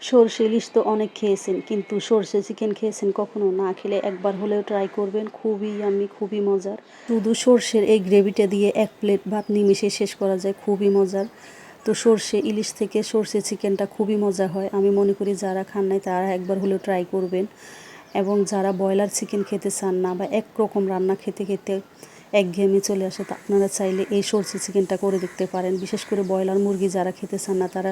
সরষে ইলিশ তো অনেক খেয়েছেন, কিন্তু সরষে চিকেন খেয়েছেন কখনো? না খেলে একবার হলেও ট্রাই করবেন, খুবই ইয়াম্মি, খুবই মজার। শুধু সরষের এই গ্রেভিটা দিয়ে এক প্লেট ভাত নিমিশে শেষ করা যায়, খুবই মজার। তো সরষে ইলিশ থেকে সরষে চিকেনটা খুবই মজা হয়। আমি মনে করি যারা খান নাই তারা একবার হলেও ট্রাই করবেন। এবং যারা ব্রয়লার চিকেন খেতে চান না বা একরকম রান্না খেতে খেতে একঘেয়েমি চলে আসে, তা আপনারা চাইলে এই সরষে চিকেনটা করে দেখতে পারেন। বিশেষ করে ব্রয়লার মুরগি যারা খেতে চান না, তারা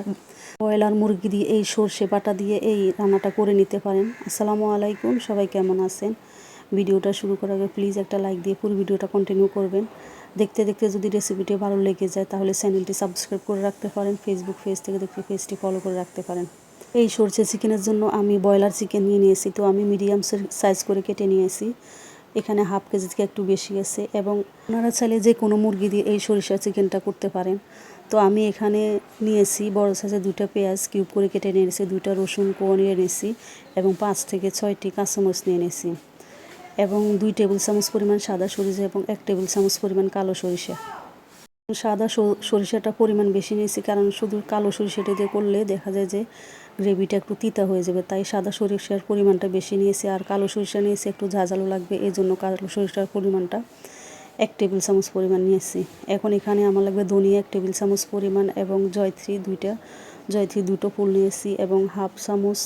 ব্রয়লার মুরগি দিয়ে এই সরষে বাটা দিয়ে এই রান্নাটা করে নিতে পারেন। আসসালামু আলাইকুম, সবাই কেমন আছেন? ভিডিওটা শুরু করার আগে প্লিজ একটা লাইক দিয়ে পুরো ভিডিওটা কন্টিনিউ করবেন। দেখতে দেখতে যদি রেসিপিটি ভালো লেগে যায় তাহলে চ্যানেলটি সাবস্ক্রাইব করে রাখতে পারেন। ফেসবুক পেজ থেকে দেখতে পেজটি ফলো করে রাখতে পারেন। এই সরষে চিকেনের জন্য আমি ব্রয়লার চিকেন নিয়ে নিয়েছি, তো আমি মিডিয়াম সাইজ করে কেটে নিয়েছি। এখানে হাফ কেজি থেকে একটু বেশি আছে। এবং আপনারা চাইলে যে কোনো মুরগি দিয়ে এই সরিষা চিকেনটা করতে পারেন। তো আমি এখানে নিয়েছি বড় সাইজের 2টা পেঁয়াজ কিউব করে কেটে নিয়েছি, 2টা রসুন কোয়া নিয়ে নিয়েছি এবং 5 থেকে 6টি কাঁচামরিচ নিয়ে নিয়েছি এবং 2 টেবিল চামচ পরিমাণ সাদা সরিষা এবং 1 টেবিল চামচ পরিমাণ কালো সরিষা। সাদা সরিষাটা পরিমাণ বেশি নিয়েছি, কারণ শুধু কালো সরিষাটা দিয়ে করলে দেখা যায় যে গ্রেভিটা একটু তিতা হয়ে যাবে, তাই সাদা সরিষার পরিমাণটা বেশি নিয়েছি। আর কালো সরিষা নিয়েছি একটু ঝাঁঝালো লাগবে, এই জন্য কালো সরিষার পরিমাণটা 1 টেবিল চামচ পরিমাণ নিয়েছি। এখন এখানে আমার লাগবে ধনিয়া 1 টেবিল চামচ পরিমাণ এবং জয়ত্রী 2টো ফুল নিয়েছি এবং হাফ চামচ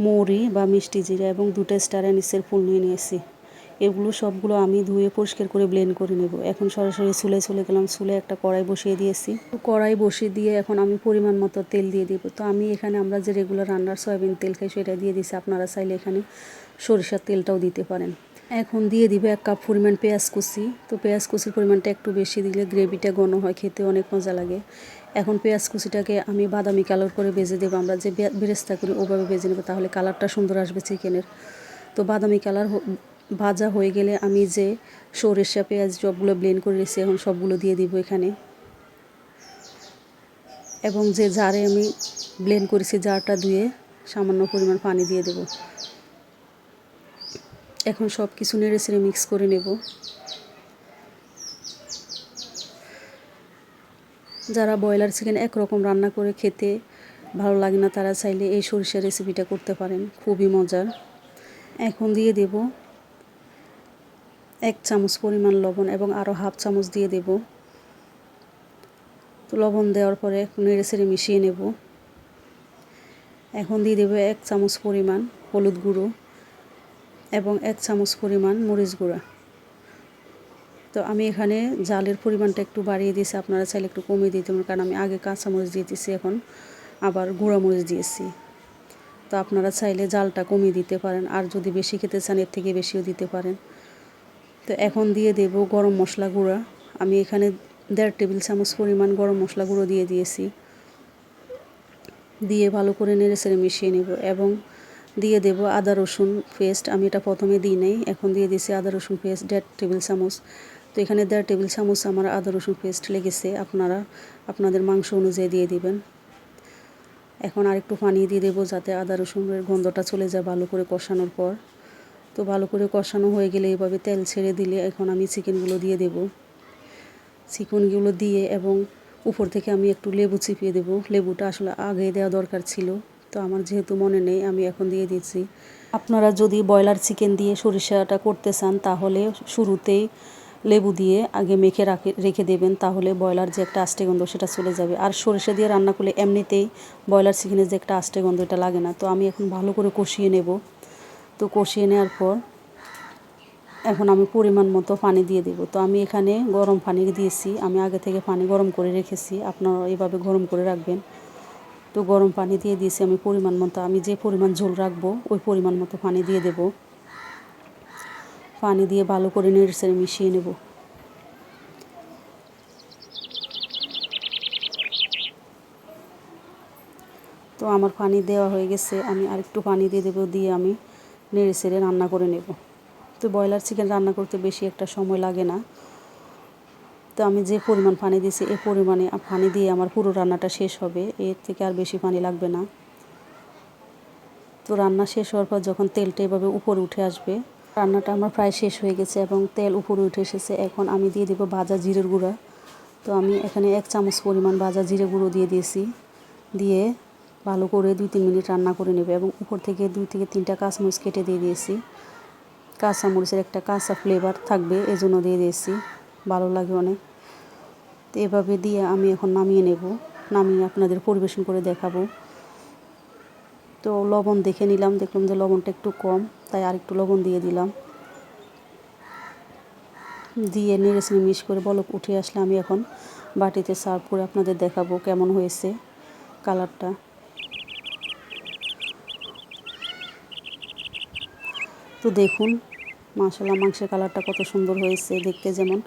মৌরি বা মিষ্টি জিরা এবং 2টা স্টার অ্যানিসের ফুল নিয়েছি। এগুলো সবগুলো আমি ধুয়ে পরিষ্কার করে ব্লেন্ড করে নেব। এখন সরাসরি চুলায় চলে গেলাম। চুলে একটা কড়াই বসিয়ে দিয়েছি। কড়াই বসিয়ে দিয়ে এখন আমি পরিমাণ মতো তেল দিয়ে দিব। তো আমি এখানে আমরা যে রেগুলার রান্নার সয়াবিন তেল খাই সেটা দিয়ে দিয়েছি। আপনারা চাইলে এখানে সরিষার তেলটাও দিতে পারেন। এখন দিয়ে দিবে 1 কাপ পরিমাণ পেঁয়াজ কুচি। তো পেঁয়াজ কুচির পরিমাণটা একটু বেশি দিলে গ্রেভিটা ঘন হয়, খেতে অনেক মজা লাগে। এখন পেঁয়াজ কুচিটাকে আমি বাদামি কালার করে ভেজে দেবো। আমরা যে বেরেস্তা করি ওভাবে ভেজে নেব, তাহলে কালারটা সুন্দর আসবে চিকেনের। তো বাদামি কালার ভাজা হয়ে গেলে আমি যে সরিষা পেঁয়াজ সবগুলো ব্লেন্ড করে রেখেছি এখন সবগুলো দিয়ে দিব এখানে। এবং যে জারে আমি ব্লেন্ড করেছি জারটা ধুয়ে সামান্য পরিমাণ পানি দিয়ে দেব। এখন সব কিছু নেড়ে চেড়ে মিক্স করে নেব। যারা ব্রয়লার চিকেন একরকম রান্না করে খেতে ভালো লাগে না, তারা চাইলে এই সরিষার রেসিপিটা করতে পারেন, খুবই মজার। এখন দিয়ে দেব 1 চামচ পরিমাণ লবণ এবং আরও হাফ চামচ দিয়ে দেব। তো লবণ দেওয়ার পরে নেড়ে চেড়ে মিশিয়ে নেব। এখন দিয়ে দেব 1 চামচ পরিমাণ হলুদ গুঁড়ো এবং 1 চামচ পরিমাণ মরিচ গুঁড়া। তো আমি এখানে জালের পরিমাণটা একটু বাড়িয়ে দিয়েছি, আপনারা চাইলে একটু কমিয়ে দিতে পারেন, কারণ আমি আগে কাঁচামরিচ দিয়ে দিয়েছি, এখন আবার গুঁড়া মরিচ দিয়েছি। তো আপনারা চাইলে জালটা কমিয়ে দিতে পারেন, আর যদি বেশি খেতে চান এর থেকে বেশিও দিতে পারেন। তো এখন দিয়ে দেব গরম মশলা গুঁড়া। আমি এখানে 1.5 টেবিল চামচ পরিমাণ গরম মশলা গুঁড়ো দিয়ে দিয়েছি। দিয়ে ভালো করে নেড়ে চেড়ে মিশিয়ে নেব এবং দিয়ে দেব আদা রসুন পেস্ট। আমি এটা প্রথমে দিই নাই, এখন দিয়ে দিয়েছি আদা রসুন পেস্ট 1.5 টেবিল চামচ। তো এখানে 1.5 টেবিল চামচ আমার আদা রসুন পেস্ট লেগেছে, আপনারা আপনাদের মাংস অনুযায়ী দিয়ে দিবেন। এখন আরেকটু পানি দিয়ে দেবো যাতে আদা রসুনের গন্ধটা চলে যায় ভালো করে কষানোর পর। তো ভালো করে কষানো হয়ে গেলে এইভাবে তেল ছেড়ে দিলে এখন আমি চিকেনগুলো দিয়ে দেব। চিকেনগুলো দিয়ে এবং উপর থেকে আমি একটু লেবু চিপিয়ে দেব। লেবুটা আসলে আগে দেওয়া দরকার ছিল, তো আমার যেহেতু মনে নেই আমি এখন দিয়ে দিচ্ছি। আপনারা যদি ব্রয়লার চিকেন দিয়ে সরিষাটা করতে চান তাহলে শুরুতেই লেবু দিয়ে আগে মেখে রেখে দেবেন, তাহলে ব্রয়লার যে একটা আষ্টে গন্ধ সেটা চলে যাবে। আর সরিষা দিয়ে রান্না করলে এমনিতেই ব্রয়লার চিকেনের যে একটা আষ্টে গন্ধ এটা লাগে না। তো আমি এখন ভালো করে কষিয়ে নেব। তো কষিয়ে নেওয়ার পর এখন আমি পরিমাণ মতো পানি দিয়ে দেব। তো আমি এখানে গরম পানি দিয়েছি, আমি আগে থেকে পানি গরম করে রেখেছি, আপনারা এভাবে গরম করে রাখবেন। তো গরম পানি দিয়ে দিয়েছি আমি পরিমাণ মতো, আমি যে পরিমাণ ঝোল রাখবো ওই পরিমাণ মতো পানি দিয়ে দেব। পানি দিয়ে ভালো করে নেড়ে চেড়ে মিশিয়ে নেব। তো আমার পানি দেওয়া হয়ে গেছে, আমি আরেকটু পানি দিয়ে দেবো, দিয়ে আমি নেড়ে চেড়ে রান্না করে নেব। তো ব্রয়লার চিকেন রান্না করতে বেশি একটা সময় লাগে না। তো আমি যে পরিমাণ পানি দিয়েছি এই পরিমাণে পানি দিয়ে আমার পুরো রান্নাটা শেষ হবে, এর থেকে আর বেশি পানি লাগবে না। তো রান্না শেষ হওয়ার পর যখন তেলটা এভাবে উপরে উঠে আসবে, রান্নাটা আমার প্রায় শেষ হয়ে গেছে এবং তেল উপরে উঠে এসেছে। এখন আমি দিয়ে দেবো ভাজা জিরের গুঁড়া। তো আমি এখানে 1 চামচ পরিমাণ ভাজা জিরে গুঁড়ো দিয়ে দিয়েছি। দিয়ে ভালো করে 2-3 মিনিট রান্না করে নেবে এবং উপর থেকে 2 থেকে 3টা কাঁচামরিচ কেটে দিয়ে দিয়েছি। কাঁচামরিচের একটা কাঁচা ফ্লেভার থাকবে, এজন্য দিয়ে দিয়েছি, ভালো লাগে অনেক। তো এভাবে দিয়ে আমি এখন নামিয়ে নেব, নামিয়ে আপনাদের পরিবেশন করে দেখাবো। তো লবণ দেখে নিলাম, দেখলাম যে লবণটা একটু কম, তাই আর একটু লবণ দিয়ে দিলাম। দিয়ে নেড়ে মিক্স করে বলক উঠে আসলে আমি এখন বাটিতে সার্ভ করে আপনাদের দেখাবো কেমন হয়েছে কালারটা। তো দেখুন মাশাআল্লাহ মাংসের কালারটা কত সুন্দর হয়েছে, দেখতে যেমন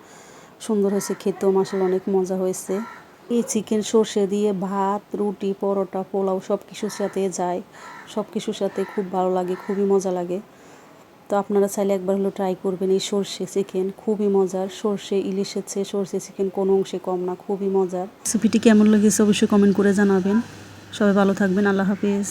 সুন্দর হয়েছে, খেতেও মাশাআল্লাহ অনেক মজা হয়েছে। এই চিকেন সর্ষে দিয়ে ভাত, রুটি, পরোটা, পোলাও সব কিছুর সাথে যায়, সব কিছুর সাথে খুব ভালো লাগে, খুবই মজা লাগে। তো আপনারা চাইলে একবার হলো ট্রাই করবেন এই সর্ষে চিকেন, খুবই মজার। সর্ষে ইলিশের চেয়ে সর্ষে চিকেন কোনো অংশে কম না, খুবই মজার। রেসিপিটি কেমন লেগেছে অবশ্যই কমেন্ট করে জানাবেন। সবাই ভালো থাকবেন, আল্লাহ হাফেজ।